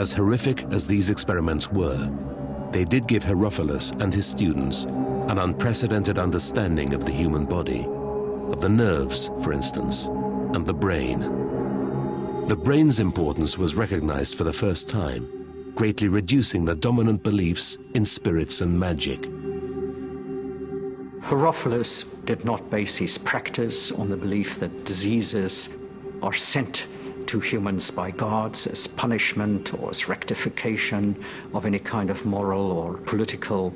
As horrific as these experiments were, they did give Herophilus and his students an unprecedented understanding of the human body, of the nerves, for instance, and the brain. The brain's importance was recognized for the first time, greatly reducing the dominant beliefs in spirits and magic. Herophilus did not base his practice on the belief that diseases are sent to humans by gods as punishment or as rectification of any kind of moral or political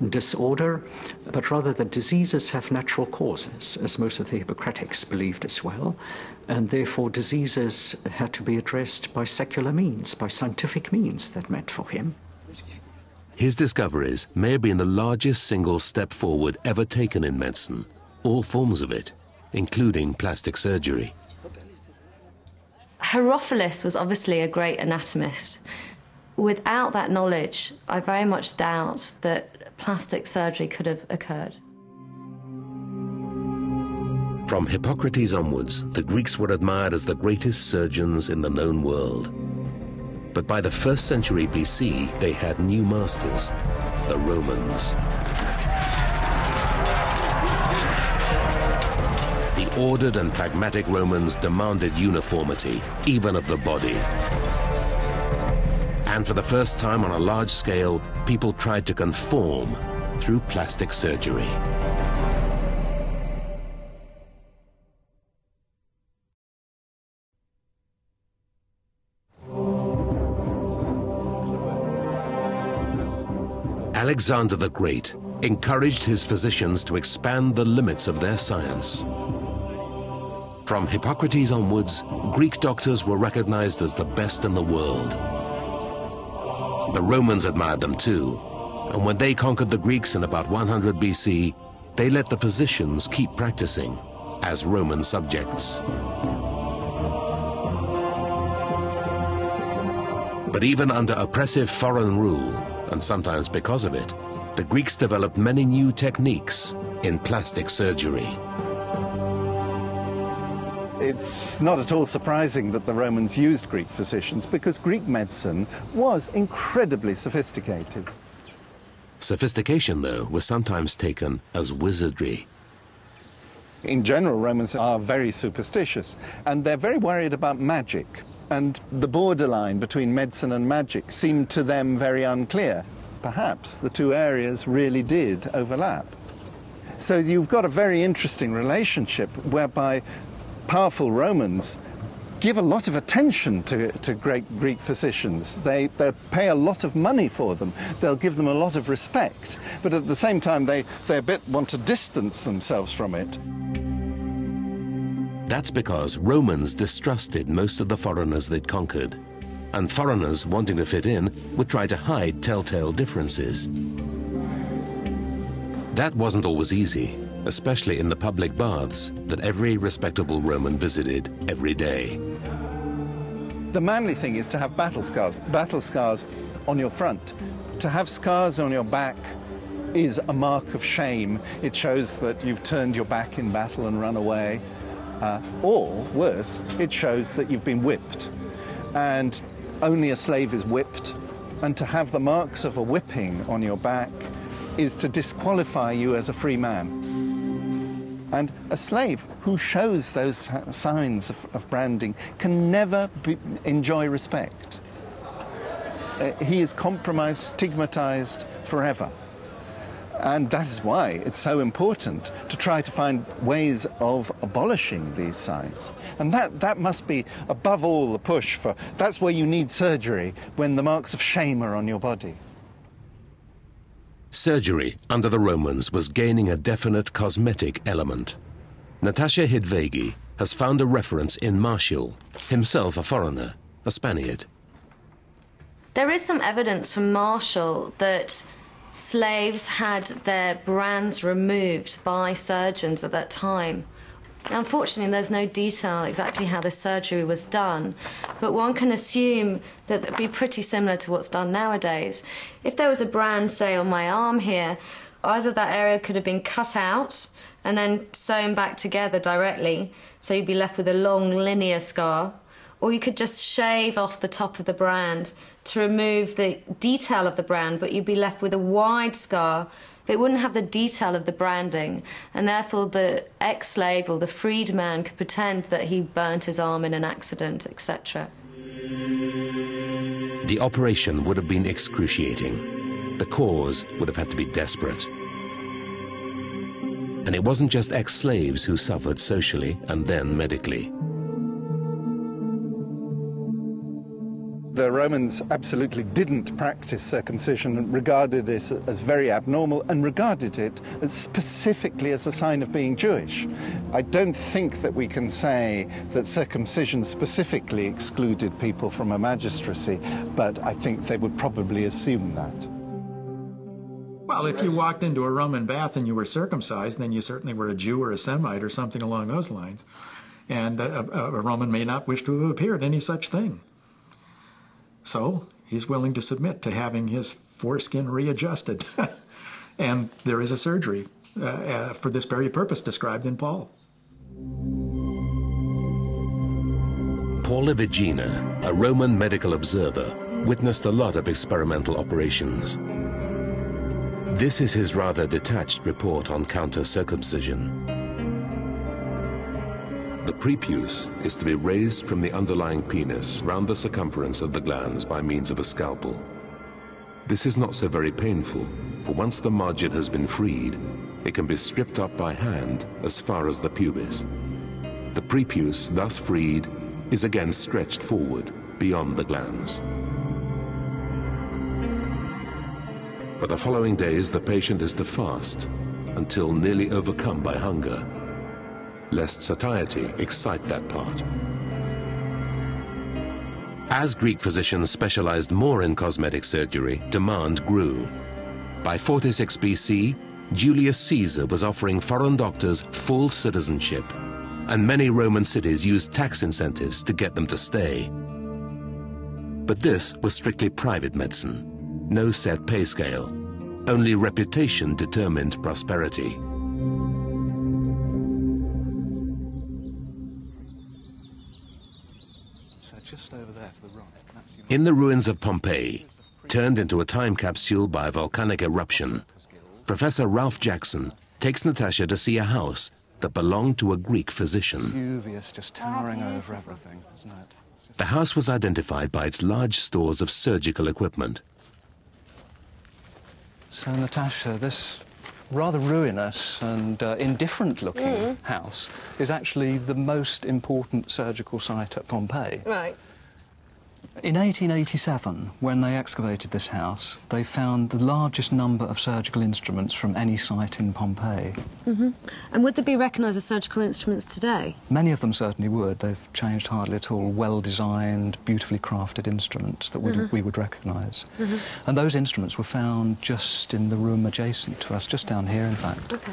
disorder, but rather that diseases have natural causes, as most of the Hippocratics believed as well, and therefore diseases had to be addressed by secular means, by scientific means, that meant for him. His discoveries may have been the largest single step forward ever taken in medicine, all forms of it, including plastic surgery. Herophilus was obviously a great anatomist. Without that knowledge, I very much doubt that plastic surgery could have occurred. From Hippocrates onwards, the Greeks were admired as the greatest surgeons in the known world. But by the 1st century BC, they had new masters, the Romans. The ordered and pragmatic Romans demanded uniformity, even of the body. And for the first time on a large scale, people tried to conform through plastic surgery. Alexander the Great encouraged his physicians to expand the limits of their science. From Hippocrates onwards, Greek doctors were recognized as the best in the world. The Romans admired them too, and when they conquered the Greeks in about 100 BC, they let the physicians keep practicing as Roman subjects. But even under oppressive foreign rule, and sometimes because of it, the Greeks developed many new techniques in plastic surgery. It's not at all surprising that the Romans used Greek physicians because Greek medicine was incredibly sophisticated. Sophistication, though, was sometimes taken as wizardry. In general, Romans are very superstitious, and they're very worried about magic. And the borderline between medicine and magic seemed to them very unclear. Perhaps the two areas really did overlap. So you've got a very interesting relationship whereby powerful Romans give a lot of attention to great Greek physicians. They pay a lot of money for them. They'll give them a lot of respect. But at the same time, they a bit want to distance themselves from it. That's because Romans distrusted most of the foreigners they'd conquered, and foreigners wanting to fit in would try to hide telltale differences. That wasn't always easy, especially in the public baths that every respectable Roman visited every day. The manly thing is to have battle scars on your front. To have scars on your back is a mark of shame. It shows that you've turned your back in battle and run away. Or, worse, it shows that you've been whipped. And only a slave is whipped. And to have the marks of a whipping on your back is to disqualify you as a free man. And a slave who shows those signs of branding can never enjoy respect. He is compromised, stigmatized forever. And that is why it's so important to try to find ways of abolishing these signs. And that must be, above all, the push for... That's where you need surgery, when the marks of shame are on your body. Surgery under the Romans was gaining a definite cosmetic element. Natasha Hidvegi has found a reference in Martial, himself a foreigner, a Spaniard. There is some evidence from Martial that slaves had their brands removed by surgeons at that time. Now, unfortunately, there's no detail exactly how the surgery was done, but one can assume that it would be pretty similar to what's done nowadays. If there was a brand, say, on my arm here, either that area could have been cut out and then sewn back together directly, so you'd be left with a long linear scar, or you could just shave off the top of the brand to remove the detail of the brand, but you'd be left with a wide scar, but it wouldn't have the detail of the branding, and therefore the ex-slave or the freed man could pretend that he burnt his arm in an accident, etc. The operation would have been excruciating. The cause would have had to be desperate. And it wasn't just ex-slaves who suffered socially and then medically. The Romans absolutely didn't practice circumcision and regarded it as very abnormal and regarded it as specifically as a sign of being Jewish. I don't think that we can say that circumcision specifically excluded people from a magistracy, but I think they would probably assume that. Well, if you walked into a Roman bath and you were circumcised, then you certainly were a Jew or a Semite or something along those lines. And a Roman may not wish to have appeared any such thing. So he's willing to submit to having his foreskin readjusted. And there is a surgery for this very purpose described in Paul. Paul of Aegina, a Roman medical observer, witnessed a lot of experimental operations. This is his rather detached report on counter-circumcision. The prepuce is to be raised from the underlying penis round the circumference of the glans by means of a scalpel. This is not so very painful, for once the margin has been freed, it can be stripped up by hand as far as the pubis. The prepuce, thus freed, is again stretched forward beyond the glans. For the following days, the patient is to fast until nearly overcome by hunger, lest satiety excite that part. As Greek physicians specialized more in cosmetic surgery, demand grew. By 46 BC, Julius Caesar was offering foreign doctors full citizenship, and many Roman cities used tax incentives to get them to stay. But this was strictly private medicine. No set pay scale. Only reputation determined prosperity. So just over there to the right. In the ruins of Pompeii, turned into a time capsule by a volcanic eruption, Professor Ralph Jackson takes Natasha to see a house that belonged to a Greek physician. Vesuvius just towering over everything, isn't it? The house was identified by its large stores of surgical equipment. So, Natasha, this rather ruinous and indifferent-looking house is actually the most important surgical site at Pompeii. Right. In 1887, when they excavated this house, they found the largest number of surgical instruments from any site in Pompeii. And would they be recognised as surgical instruments today? Many of them certainly would. They've changed hardly at all. Well-designed, beautifully crafted instruments that we would recognise. And those instruments were found just in the room adjacent to us, just down here, in fact. Okay.